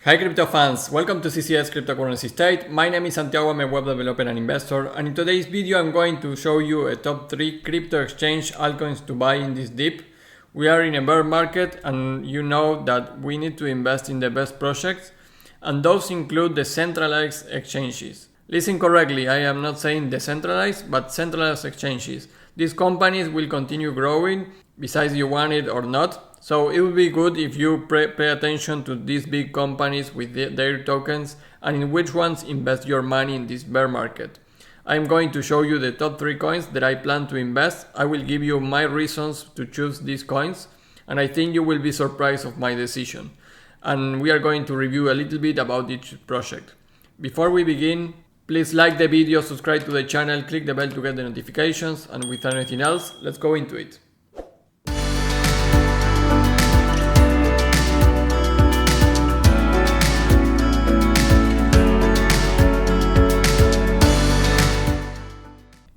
Hi crypto fans, welcome to CCS Cryptocurrency State. My name is Santiago, I'm a web developer and investor, and in today's video I'm going to show you a top 3 crypto exchange altcoins to buy in this dip. We are in a bear market and you know that we need to invest in the best projects, and those include the centralized exchanges. Listen correctly, I am not saying decentralized, but centralized exchanges. These companies will continue growing, besides you want it or not. So it would be good if you pay attention to these big companies with their tokens and in which ones invest your money in this bear market. I'm going to show you the top 3 coins that I plan to invest. I will give you my reasons to choose these coins, and I think you will be surprised of my decision. And we are going to review a little bit about each project. Before we begin, please like the video, subscribe to the channel, click the bell to get the notifications, and without anything else, let's go into it.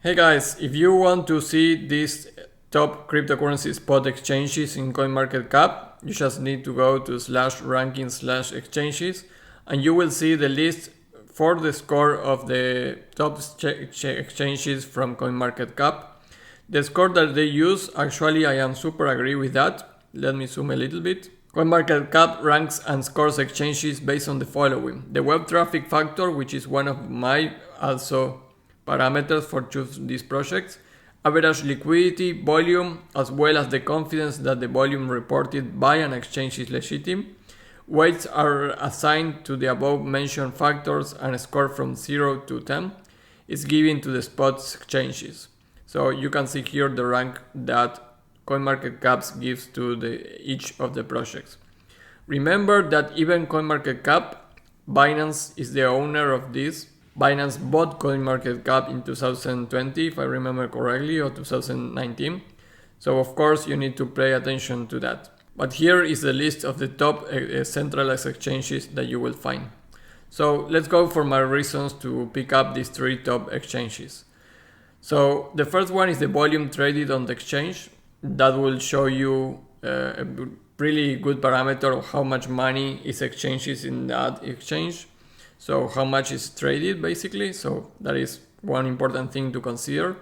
Hey guys, if you want to see these top cryptocurrency spot exchanges in CoinMarketCap, you just need to go to /ranking/exchanges and you will see the list for the score of the top exchanges from CoinMarketCap. The score that they use, actually I am super agree with that. Let me zoom a little bit. CoinMarketCap ranks and scores exchanges based on the following: the web traffic factor, which is one of my also parameters for choosing these projects, average liquidity, volume, as well as the confidence that the volume reported by an exchange is legitimate. Weights are assigned to the above mentioned factors and a score from 0 to 10 is given to the spot exchanges. So you can see here the rank that CoinMarketCap gives to each of the projects. Remember that even CoinMarketCap, Binance is the owner of this. Binance bought CoinMarketCap in 2020, if I remember correctly, or 2019. So of course you need to pay attention to that. But here is the list of the top centralized exchanges that you will find. So let's go for my reasons to pick up these 3 top exchanges. So the first one is the volume traded on the exchange. That will show you a really good parameter of how much money is exchanges in that exchange. So how much is traded basically. So that is one important thing to consider.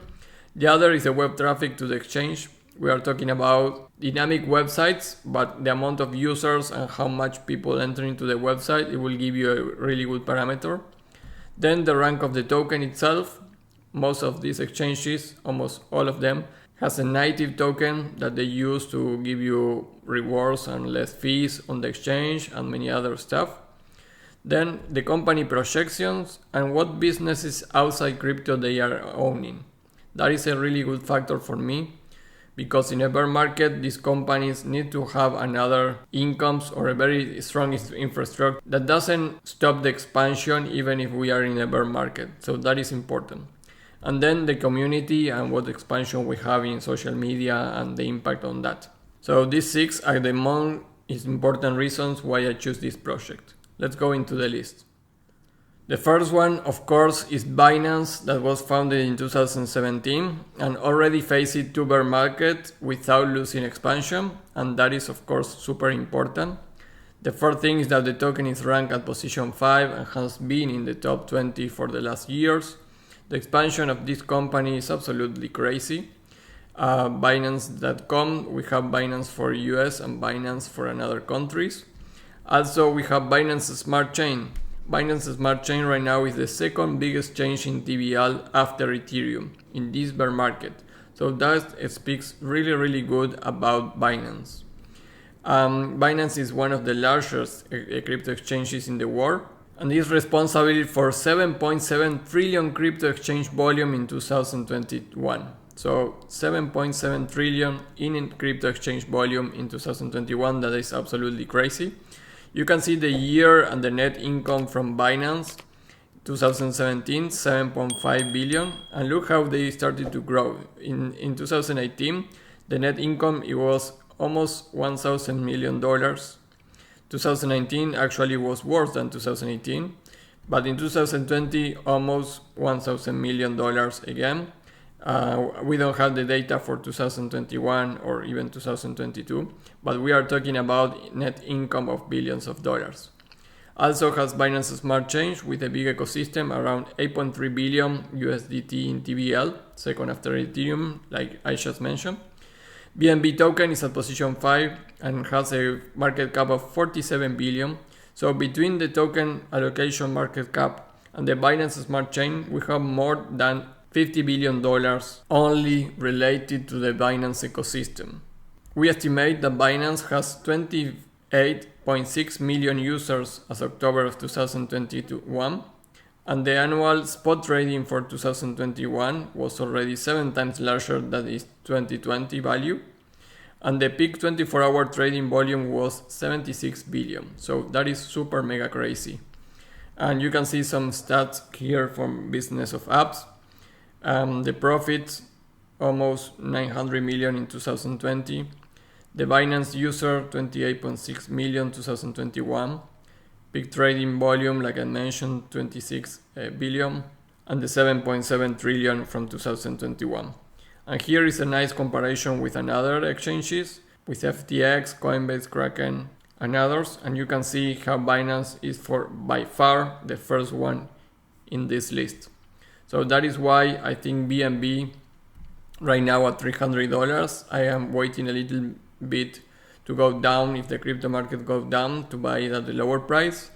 The other is the web traffic to the exchange. We are talking about dynamic websites, but the amount of users and how much people enter into the website, it will give you a really good parameter. Then the rank of the token itself. Most of these exchanges, almost all of them, has a native token that they use to give you rewards and less fees on the exchange and many other stuff. Then the company projections and what businesses outside crypto they are owning. That is a really good factor for me, because in a bear market these companies need to have another incomes or a very strong infrastructure that doesn't stop the expansion even if we are in a bear market. So that is important. And then the community and what expansion we have in social media and the impact on that. So these 6 are the most important reasons why I choose this project. Let's go into the list. The first one, of course, is Binance, that was founded in 2017 and already faced 2 bear markets without losing expansion, and that is of course super important. The fourth thing is that the token is ranked at position 5 and has been in the top 20 for the last years. The expansion of this company is absolutely crazy. Binance.com, we have Binance for US and Binance for another countries. Also, we have Binance Smart Chain. Binance Smart Chain right now is the second biggest change in TVL after Ethereum in this bear market. So that speaks really good about Binance. Binance is one of the largest crypto exchanges in the world and is responsible for 7.7 trillion crypto exchange volume in 2021. So 7.7 trillion in crypto exchange volume in 2021, that is absolutely crazy. You can see the year and the net income from Binance. 2017, 7.5 billion, and look how they started to grow. In 2018, the net income, it was almost $1,000 million. 2019 actually was worse than 2018, but in 2020, almost $1,000 million again. We don't have the data for 2021 or even 2022, but we are talking about net income of billions of dollars. Also has Binance Smart Chain with a big ecosystem, around 8.3 billion USDT in TVL, second after Ethereum, like I just mentioned. BNB token is at position 5 and has a market cap of 47 billion. So between the token allocation market cap and the Binance Smart Chain, we have more than $50 billion only related to the Binance ecosystem. We estimate that Binance has 28.6 million users as October of 2021, and the annual spot trading for 2021 was already 7 times larger than its 2020 value, and the peak 24-hour trading volume was 76 billion. So that is super mega crazy. And you can see some stats here from Business of Apps. The profits, almost 900 million in 2020. The Binance user, 28.6 million 2021. Peak trading volume, like I mentioned, 26 billion. And the 7.7 trillion from 2021. And here is a nice comparison with another exchanges, with FTX, Coinbase, Kraken, and others. And you can see how Binance is by far the first one in this list. So that is why I think BNB right now at $300. I am waiting a little bit to go down if the crypto market goes down to buy it at the lower price.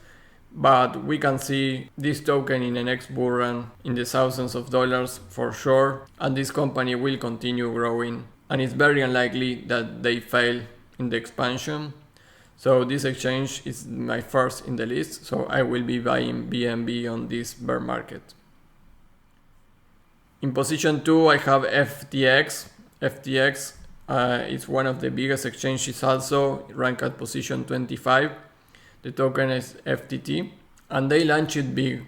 But we can see this token in the next bull run in the thousands of dollars for sure. And this company will continue growing. And it's very unlikely that they fail in the expansion. So this exchange is my first in the list. So I will be buying BNB on this bear market. In position 2, I have FTX. FTX is one of the biggest exchanges also, ranked at position 25. The token is FTT, and they launched it big.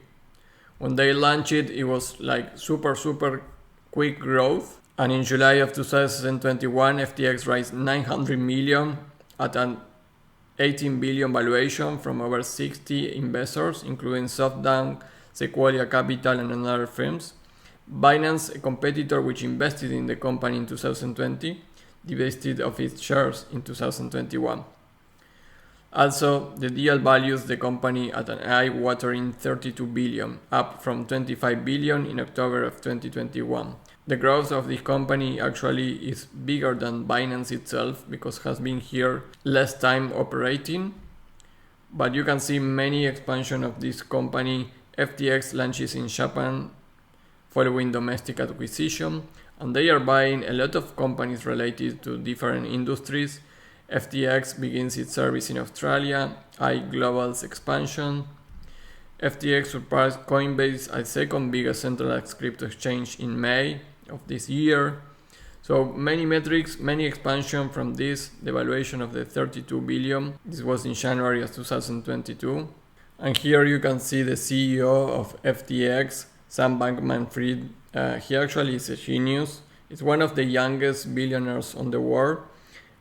When they launched it, it was like super quick growth. And in July of 2021, FTX raised 900 million at an 18 billion valuation from over 60 investors, including SoftBank, Sequoia Capital, and other firms. Binance, a competitor which invested in the company in 2020, divested of its shares in 2021. Also, the deal values the company at an eye-watering 32 billion, up from 25 billion in October of 2021. The growth of this company actually is bigger than Binance itself because it has been here less time operating. But you can see many expansion of this company. FTX launches in Japan following domestic acquisition, and they are buying a lot of companies related to different industries. FTX begins its service in Australia, Global's expansion. FTX surpassed Coinbase as second biggest centralized crypto exchange in May of this year. So many metrics, many expansion from this, the valuation of the 32 billion. This was in January of 2022. And here you can see the CEO of FTX, Sam Bankman-Fried. He actually is a genius. He's one of the youngest billionaires on the world.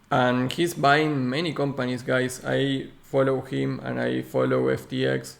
And he's buying many companies, guys. I follow him and I follow FTX.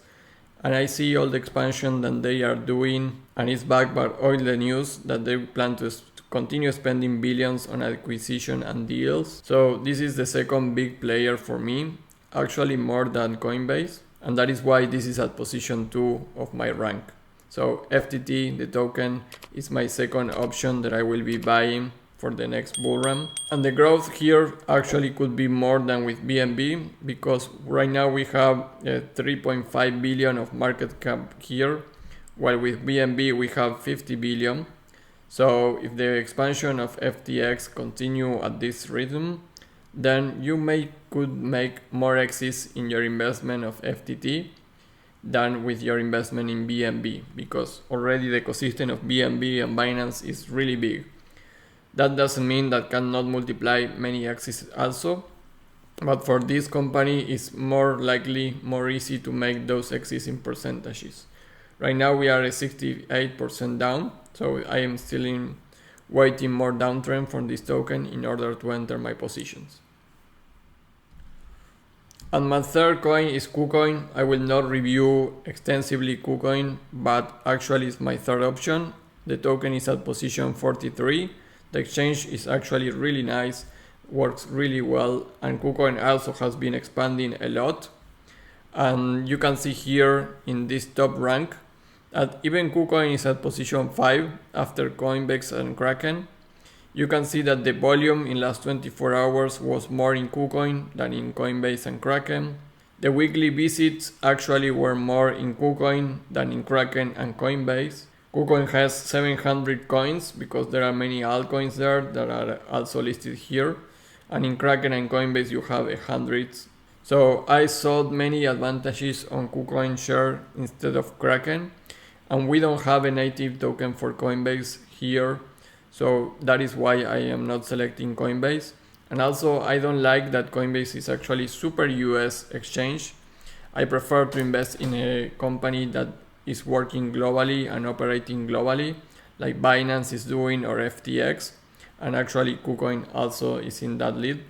And I see all the expansion that they are doing. And it's backed by all the news that they plan to continue spending billions on acquisition and deals. So this is the second big player for me. Actually more than Coinbase. And that is why this is at position 2 of my rank. So FTT, the token, is my second option that I will be buying for the next bull run. And the growth here actually could be more than with BNB because right now we have 3.5 billion of market cap here, while with BNB we have 50 billion. So if the expansion of FTX continue at this rhythm, then you could make more exits in your investment of FTT than with your investment in BNB, because already the ecosystem of BNB and Binance is really big. That doesn't mean that cannot multiply many exits also, but for this company it's more likely, more easy to make those exits in percentages. Right now we are at 68% down, so I am still waiting more downtrend from this token in order to enter my positions. And my third coin is Kucoin. I will not review extensively Kucoin, but actually it's my third option. The token is at position 43. The exchange is actually really nice, works really well, and Kucoin also has been expanding a lot. And you can see here in this top rank that even Kucoin is at position 5 after Coinbase and Kraken. You can see that the volume in last 24 hours was more in Kucoin than in Coinbase and Kraken. The weekly visits actually were more in Kucoin than in Kraken and Coinbase. Kucoin has 700 coins because there are many altcoins there that are also listed here. And in Kraken and Coinbase you have 100. So I saw many advantages on Kucoin share instead of Kraken. And we don't have a native token for Coinbase here. So that is why I am not selecting Coinbase. And also I don't like that Coinbase is actually super US exchange. I prefer to invest in a company that is working globally and operating globally, like Binance is doing, or FTX. And actually Kucoin also is in that lead.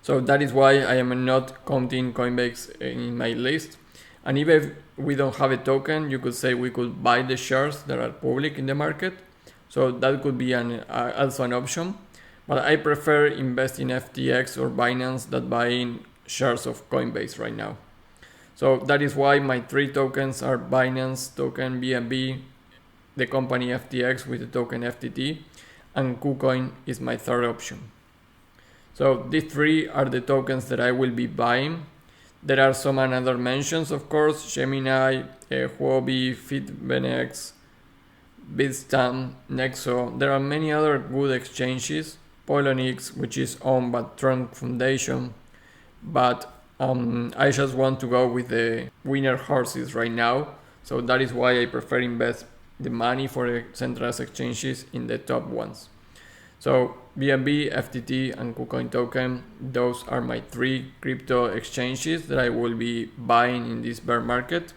So that is why I am not counting Coinbase in my list. And even if we don't have a token, you could say we could buy the shares that are public in the market. So that could be also an option. But I prefer invest in FTX or Binance than buying shares of Coinbase right now. So that is why my 3 tokens are Binance token BNB, the company FTX with the token FTT, and Kucoin is my 3rd option. So these 3 are the tokens that I will be buying. There are some other mentions, of course: Gemini, Huobi, FitBNX, Bitstamp, Nexo. There are many other good exchanges. Poloniex, which is owned by Trump Foundation, but I just want to go with the winner horses right now. So that is why I prefer invest the money for the centralized exchanges in the top ones. So BNB, FTT, and Kucoin token, those are my 3 crypto exchanges that I will be buying in this bear market.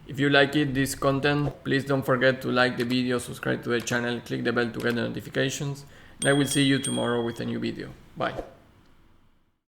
If you like this content, please don't forget to like the video, subscribe to the channel, click the bell to get the notifications, and I will see you tomorrow with a new video. Bye.